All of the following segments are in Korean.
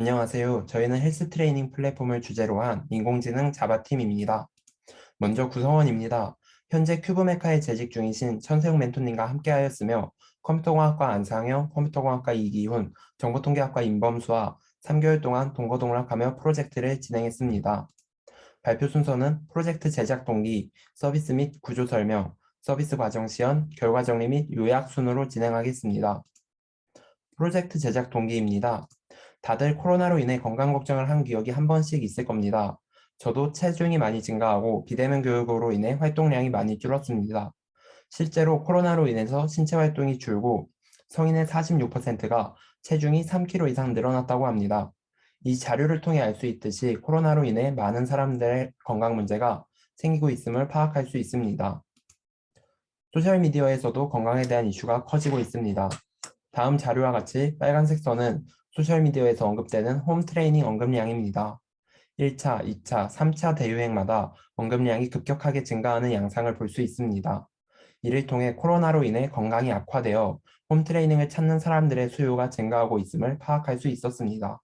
안녕하세요. 저희는 헬스 트레이닝 플랫폼을 주제로 한 인공지능 자바팀입니다. 먼저 구성원입니다. 현재 큐브메카에 재직 중이신 천세용 멘토님과 함께하였으며 컴퓨터공학과 안상영, 컴퓨터공학과 이기훈, 정보통계학과 임범수와 3개월 동안 동거동락하며 프로젝트를 진행했습니다. 발표 순서는 프로젝트 제작 동기, 서비스 및 구조 설명, 서비스 과정 시연, 결과 정리 및 요약 순으로 진행하겠습니다. 프로젝트 제작 동기입니다. 다들 코로나로 인해 건강 걱정을 한 기억이 한 번씩 있을 겁니다. 저도 체중이 많이 증가하고 비대면 교육으로 인해 활동량이 많이 줄었습니다. 실제로 코로나로 인해서 신체 활동이 줄고 성인의 46%가 체중이 3kg 이상 늘어났다고 합니다. 이 자료를 통해 알 수 있듯이 코로나로 인해 많은 사람들의 건강 문제가 생기고 있음을 파악할 수 있습니다. 소셜미디어에서도 건강에 대한 이슈가 커지고 있습니다. 다음 자료와 같이 빨간색 선은 소셜미디어에서 언급되는 홈 트레이닝 언급량입니다. 1차, 2차, 3차 대유행마다 언급량이 급격하게 증가하는 양상을 볼 수 있습니다. 이를 통해 코로나로 인해 건강이 악화되어 홈 트레이닝을 찾는 사람들의 수요가 증가하고 있음을 파악할 수 있었습니다.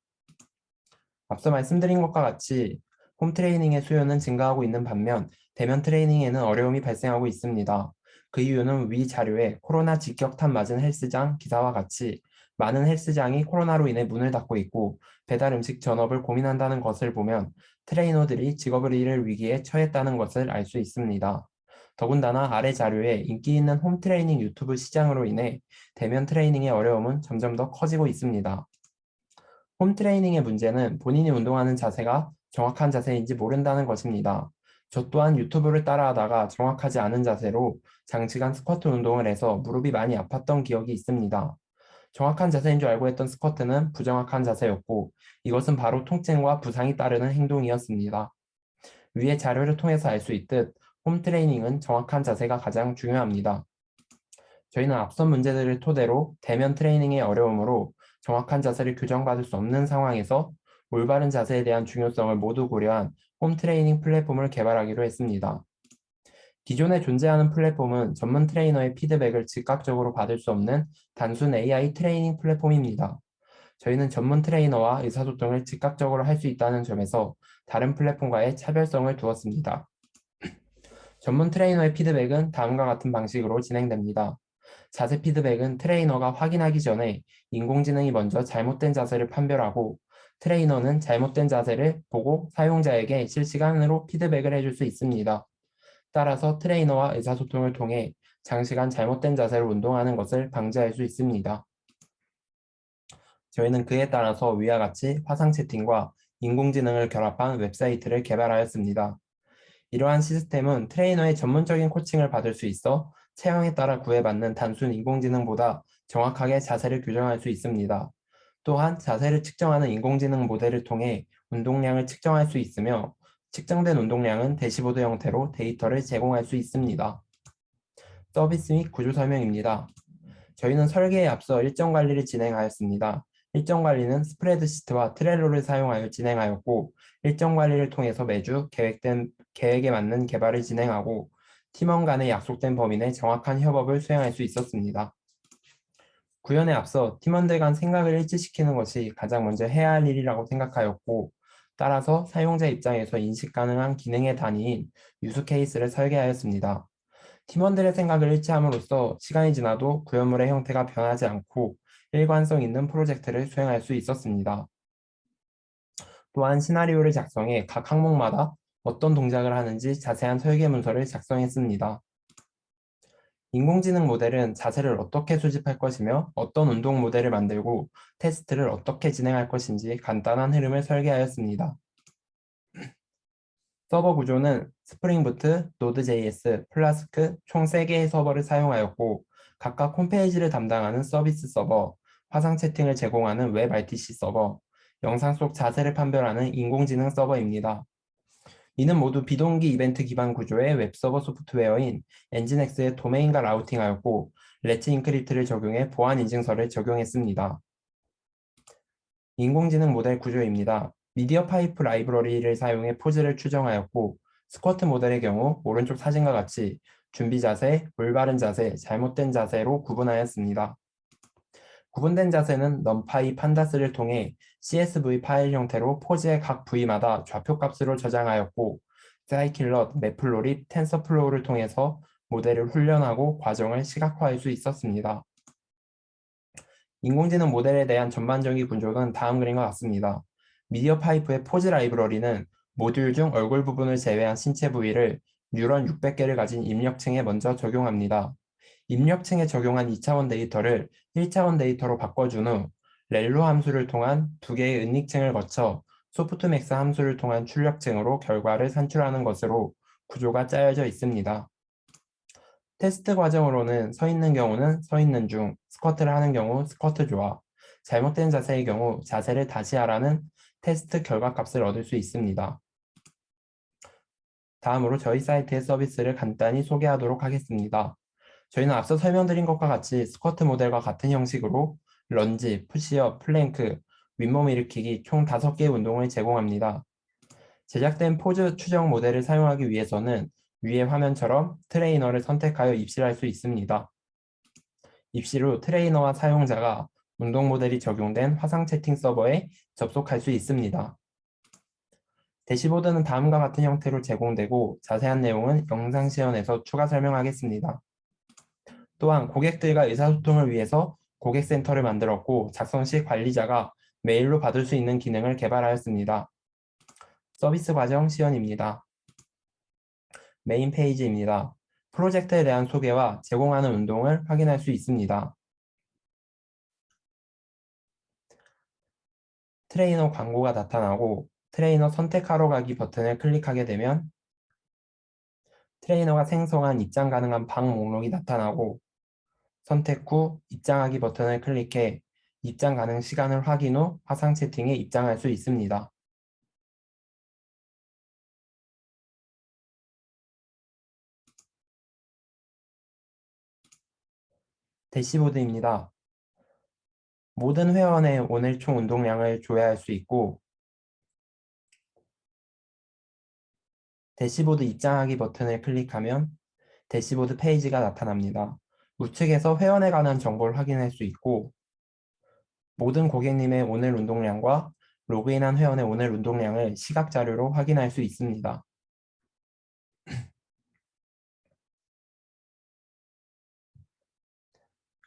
앞서 말씀드린 것과 같이 홈 트레이닝의 수요는 증가하고 있는 반면 대면 트레이닝에는 어려움이 발생하고 있습니다. 그 이유는 위 자료에 코로나 직격탄 맞은 헬스장 기사와 같이 많은 헬스장이 코로나로 인해 문을 닫고 있고 배달 음식 전업을 고민한다는 것을 보면 트레이너들이 직업을 잃을 위기에 처했다는 것을 알 수 있습니다. 더군다나 아래 자료에 인기 있는 홈 트레이닝 유튜브 시장으로 인해 대면 트레이닝의 어려움은 점점 더 커지고 있습니다. 홈 트레이닝의 문제는 본인이 운동하는 자세가 정확한 자세인지 모른다는 것입니다. 저 또한 유튜브를 따라하다가 정확하지 않은 자세로 장시간 스쿼트 운동을 해서 무릎이 많이 아팠던 기억이 있습니다. 정확한 자세인 줄 알고 했던 스쿼트는 부정확한 자세였고 이것은 바로 통증과 부상이 따르는 행동이었습니다. 위의 자료를 통해서 알 수 있듯 홈 트레이닝은 정확한 자세가 가장 중요합니다. 저희는 앞선 문제들을 토대로 대면 트레이닝의 어려움으로 정확한 자세를 교정받을 수 없는 상황에서 올바른 자세에 대한 중요성을 모두 고려한 홈 트레이닝 플랫폼을 개발하기로 했습니다. 기존에 존재하는 플랫폼은 전문 트레이너의 피드백을 즉각적으로 받을 수 없는 단순 AI 트레이닝 플랫폼입니다. 저희는 전문 트레이너와 의사소통을 즉각적으로 할 수 있다는 점에서 다른 플랫폼과의 차별성을 두었습니다. 전문 트레이너의 피드백은 다음과 같은 방식으로 진행됩니다. 자세 피드백은 트레이너가 확인하기 전에 인공지능이 먼저 잘못된 자세를 판별하고 트레이너는 잘못된 자세를 보고 사용자에게 실시간으로 피드백을 해줄 수 있습니다. 따라서 트레이너와 의사소통을 통해 장시간 잘못된 자세로 운동하는 것을 방지할 수 있습니다. 저희는 그에 따라서 위와 같이 화상 채팅과 인공지능을 결합한 웹사이트를 개발하였습니다. 이러한 시스템은 트레이너의 전문적인 코칭을 받을 수 있어 체형에 따라 구애받는 단순 인공지능보다 정확하게 자세를 교정할 수 있습니다. 또한 자세를 측정하는 인공지능 모델을 통해 운동량을 측정할 수 있으며 측정된 운동량은 대시보드 형태로 데이터를 제공할 수 있습니다. 서비스 및 구조 설명입니다. 저희는 설계에 앞서 일정 관리를 진행하였습니다. 일정 관리는 스프레드시트와 트렐로를 사용하여 진행하였고, 일정 관리를 통해서 매주 계획에 맞는 개발을 진행하고, 팀원 간의 약속된 범위 내 정확한 협업을 수행할 수 있었습니다. 구현에 앞서 팀원들 간 생각을 일치시키는 것이 가장 먼저 해야 할 일이라고 생각하였고, 따라서 사용자 입장에서 인식 가능한 기능의 단위인 유스 케이스를 설계하였습니다. 팀원들의 생각을 일치함으로써 시간이 지나도 구현물의 형태가 변하지 않고 일관성 있는 프로젝트를 수행할 수 있었습니다. 또한 시나리오를 작성해 각 항목마다 어떤 동작을 하는지 자세한 설계 문서를 작성했습니다. 인공지능 모델은 자세를 어떻게 수집할 것이며 어떤 운동 모델을 만들고 테스트를 어떻게 진행할 것인지 간단한 흐름을 설계하였습니다. 서버 구조는 스프링부트, 노드.js, 플라스크 총 3개의 서버를 사용하였고 각각 홈페이지를 담당하는 서비스 서버, 화상 채팅을 제공하는 웹 RTC 서버, 영상 속 자세를 판별하는 인공지능 서버입니다. 이는 모두 비동기 이벤트 기반 구조의 웹서버 소프트웨어인 엔진엑스의 도메인과 라우팅하였고 레츠 인크립트를 적용해 보안 인증서를 적용했습니다. 인공지능 모델 구조입니다. 미디어 파이프 라이브러리를 사용해 포즈를 추정하였고 스쿼트 모델의 경우 오른쪽 사진과 같이 준비 자세, 올바른 자세, 잘못된 자세로 구분하였습니다. 구분된 자세는 넘파이 판다스를 통해 CSV 파일 형태로 포즈의 각 부위마다 좌표값으로 저장하였고, 사이킬럿, 매플로립, 텐서플로우를 통해서 모델을 훈련하고 과정을 시각화할 수 있었습니다. 인공지능 모델에 대한 전반적인 구조는 다음 그림과 같습니다. 미디어 파이프의 포즈 라이브러리는 모듈 중 얼굴 부분을 제외한 신체 부위를 뉴런 600개를 가진 입력층에 먼저 적용합니다. 입력층에 적용한 2차원 데이터를 1차원 데이터로 바꿔준 후 렐로 함수를 통한 두 개의 은닉층을 거쳐 소프트맥스 함수를 통한 출력층으로 결과를 산출하는 것으로 구조가 짜여져 있습니다. 테스트 과정으로는 서 있는 경우는 서 있는 중, 스쿼트를 하는 경우 스쿼트 조합, 잘못된 자세의 경우 자세를 다시 하라는 테스트 결과값을 얻을 수 있습니다. 다음으로 저희 사이트의 서비스를 간단히 소개하도록 하겠습니다. 저희는 앞서 설명드린 것과 같이 스쿼트 모델과 같은 형식으로 런지, 푸시업, 플랭크, 윗몸 일으키기 총 5개의 운동을 제공합니다. 제작된 포즈 추정 모델을 사용하기 위해서는 위의 화면처럼 트레이너를 선택하여 입실할 수 있습니다. 입실 후 트레이너와 사용자가 운동 모델이 적용된 화상 채팅 서버에 접속할 수 있습니다. 대시보드는 다음과 같은 형태로 제공되고 자세한 내용은 영상 시연에서 추가 설명하겠습니다. 또한 고객들과 의사소통을 위해서 고객센터를 만들었고 작성 시 관리자가 메일로 받을 수 있는 기능을 개발하였습니다. 서비스 과정 시연입니다. 메인 페이지입니다. 프로젝트에 대한 소개와 제공하는 운동을 확인할 수 있습니다. 트레이너 광고가 나타나고 트레이너 선택하러 가기 버튼을 클릭하게 되면 트레이너가 생성한 입장 가능한 방 목록이 나타나고 선택 후 입장하기 버튼을 클릭해 입장 가능 시간을 확인 후 화상 채팅에 입장할 수 있습니다. 대시보드입니다. 모든 회원의 오늘 총 운동량을 조회할 수 있고 대시보드 입장하기 버튼을 클릭하면 대시보드 페이지가 나타납니다. 우측에서 회원에 관한 정보를 확인할 수 있고 모든 고객님의 오늘 운동량과 로그인한 회원의 오늘 운동량을 시각 자료로 확인할 수 있습니다.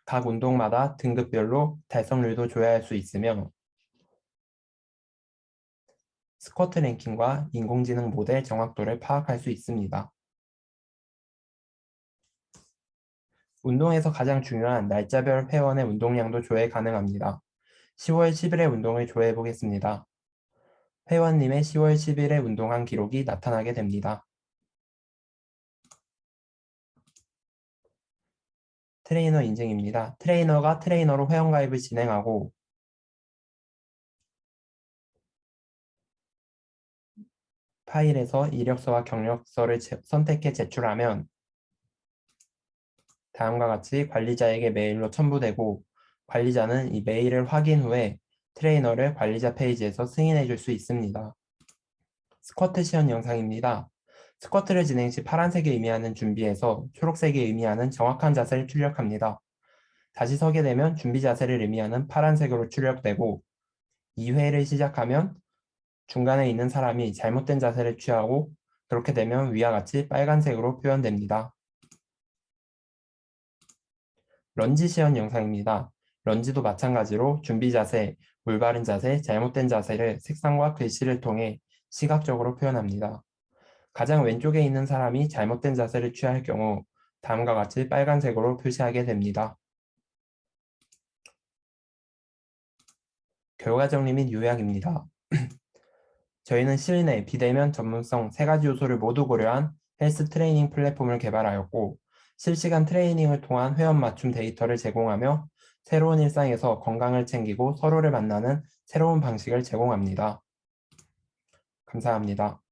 각 운동마다 등급별로 달성률도 조회할 수 있으며 스쿼트 랭킹과 인공지능 모델 정확도를 파악할 수 있습니다. 운동에서 가장 중요한 날짜별 회원의 운동량도 조회 가능합니다. 10월 10일의 운동을 조회해 보겠습니다. 회원님의 10월 10일에 운동한 기록이 나타나게 됩니다. 트레이너 인증입니다. 트레이너가 트레이너로 회원가입을 진행하고 파일에서 이력서와 경력서를 선택해 제출하면 다음과 같이 관리자에게 메일로 첨부되고 관리자는 이 메일을 확인 후에 트레이너를 관리자 페이지에서 승인해 줄 수 있습니다. 스쿼트 시연 영상입니다. 스쿼트를 진행 시 파란색이 의미하는 준비에서 초록색이 의미하는 정확한 자세를 출력합니다. 다시 서게 되면 준비 자세를 의미하는 파란색으로 출력되고 2회를 시작하면 중간에 있는 사람이 잘못된 자세를 취하고 그렇게 되면 위와 같이 빨간색으로 표현됩니다. 런지 시연 영상입니다. 런지도 마찬가지로 준비 자세, 올바른 자세, 잘못된 자세를 색상과 글씨를 통해 시각적으로 표현합니다. 가장 왼쪽에 있는 사람이 잘못된 자세를 취할 경우 다음과 같이 빨간색으로 표시하게 됩니다. 결과 정리 및 요약입니다. 저희는 실내, 비대면 전문성 3가지 요소를 모두 고려한 헬스 트레이닝 플랫폼을 개발하였고 실시간 트레이닝을 통한 회원 맞춤 데이터를 제공하며 새로운 일상에서 건강을 챙기고 서로를 만나는 새로운 방식을 제공합니다. 감사합니다.